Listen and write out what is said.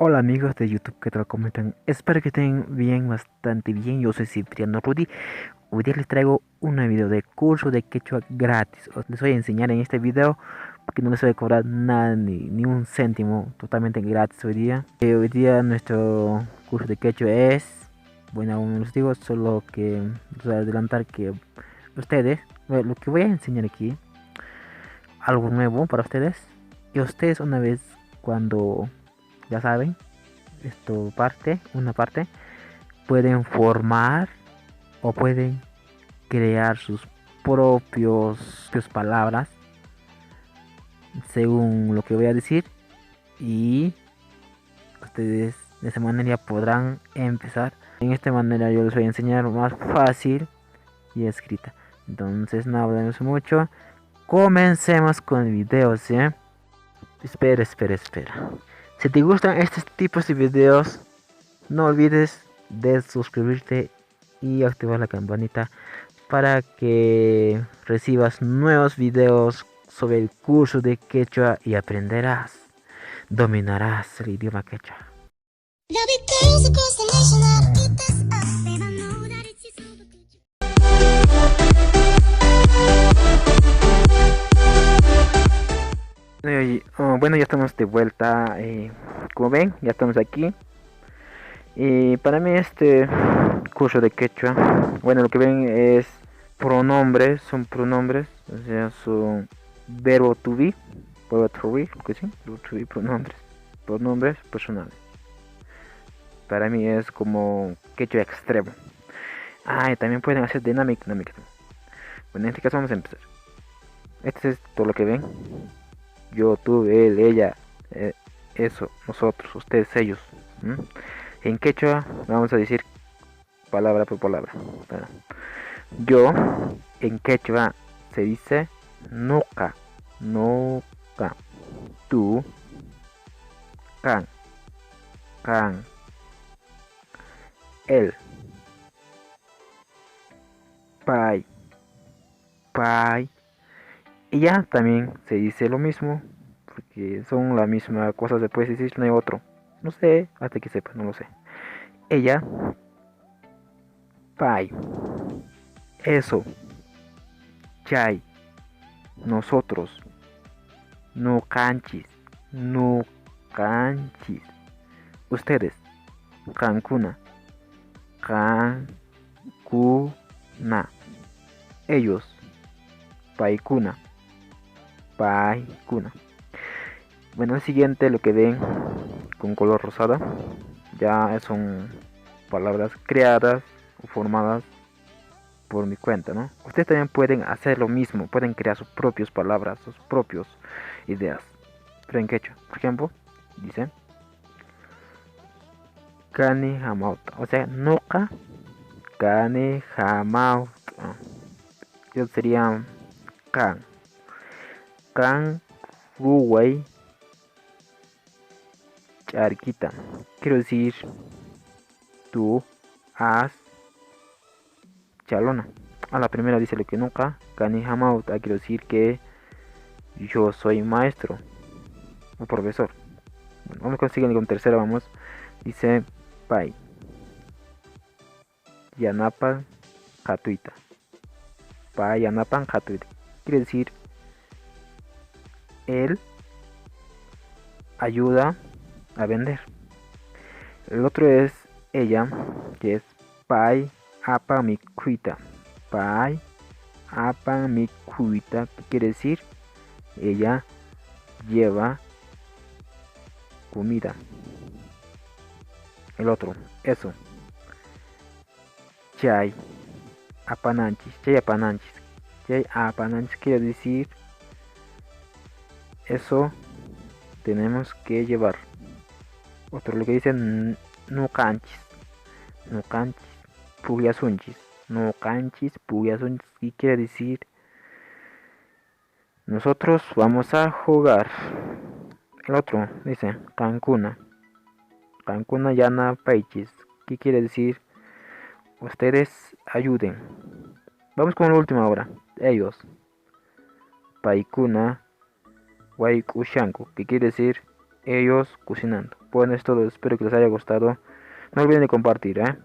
Hola amigos de YouTube, ¿qué tal? ¿Cómo están? Espero que estén bien, bastante bien. Yo soy Cipriano Rudy. Hoy día les traigo un video de curso de quechua gratis. Les voy a enseñar en este video porque no les voy a cobrar nada, ni un céntimo, totalmente gratis hoy día. Hoy día nuestro curso de quechua es, bueno, aún no les digo, solo que les voy a adelantar que ustedes, bueno, lo que voy a enseñar aquí, algo nuevo para ustedes. Y ustedes una vez cuando ya saben una parte, pueden formar o pueden crear sus propios palabras según lo que voy a decir, y ustedes de esa manera podrán empezar. En esta manera yo les voy a enseñar más fácil y escrita. Entonces no hablemos mucho, comencemos con el video, ¿sí? Espera. Si te gustan estos tipos de videos, no olvides de suscribirte y activar la campanita para que recibas nuevos videos sobre el curso de quechua y aprenderás, dominarás el idioma quechua. Bueno, ya estamos de vuelta, como ven, ya estamos aquí. Y para mí este curso de quechua, bueno, lo que ven es pronombres, son pronombres, o sea, son verbo to be, lo que sí, verbo to be, pronombres personales. Para mí es como quechua extremo. Ah, y también pueden hacer dinámica. Bueno, en este caso vamos a empezar. Este es todo lo que ven. Yo, tú, él, ella, eso, nosotros, ustedes, ellos. ¿Mm? En quechua vamos a decir palabra por palabra. Bueno, yo, en quechua se dice noca, noca. Tú, can, can. Él, pai, pai. Y ya también se dice lo mismo, porque son la misma cosa, se puede decir, no hay otro. No sé, hasta que sepa, no lo sé. Ella, pai, eso, chai, nosotros, no canchis, no canchis. Ustedes, cancuna, cancuna. Ellos, paicuna, paicuna. Bueno, el siguiente, lo que ven con color rosada, ya son palabras creadas o formadas por mi cuenta, ¿no? Ustedes también pueden hacer lo mismo, pueden crear sus propias palabras, sus propias ideas. Pero en quechua, por ejemplo, dice Kani Hamauta, o sea, Noka Kani Hamauta. Yo sería Kan, Kan Ruway Charquita. Quiero decir, tú has chalona. A la primera dice lo que nunca, Kani Hamauta, quiero decir que yo soy maestro o profesor. Bueno, vamos con tercera, vamos. Dice Pai, Yanapan Hatuita. Pai Yanapan Hatuita. Quiere decir, él ayuda a vender. El otro es ella, que es Pai Apa mi cuita. Pai Apa mi cuita, que quiere decir, ella lleva comida. El otro, eso. Chay apananchis, chay apananchis. Chay apananchis quiere decir, eso tenemos que llevar. Otro lo que dice no canchis, no canchis, puyasunchis, no canchis, puyasunchis, y quiere decir, nosotros vamos a jugar. El otro dice Cancuna, Cancuna llana paichis, ¿qué quiere decir? Ustedes ayuden. Vamos con la última ahora. Ellos, paikuna, waikushanku, ¿qué quiere decir? ellos cocinando. Bueno, es todo, espero que les haya gustado. No olviden de compartir, ¿eh?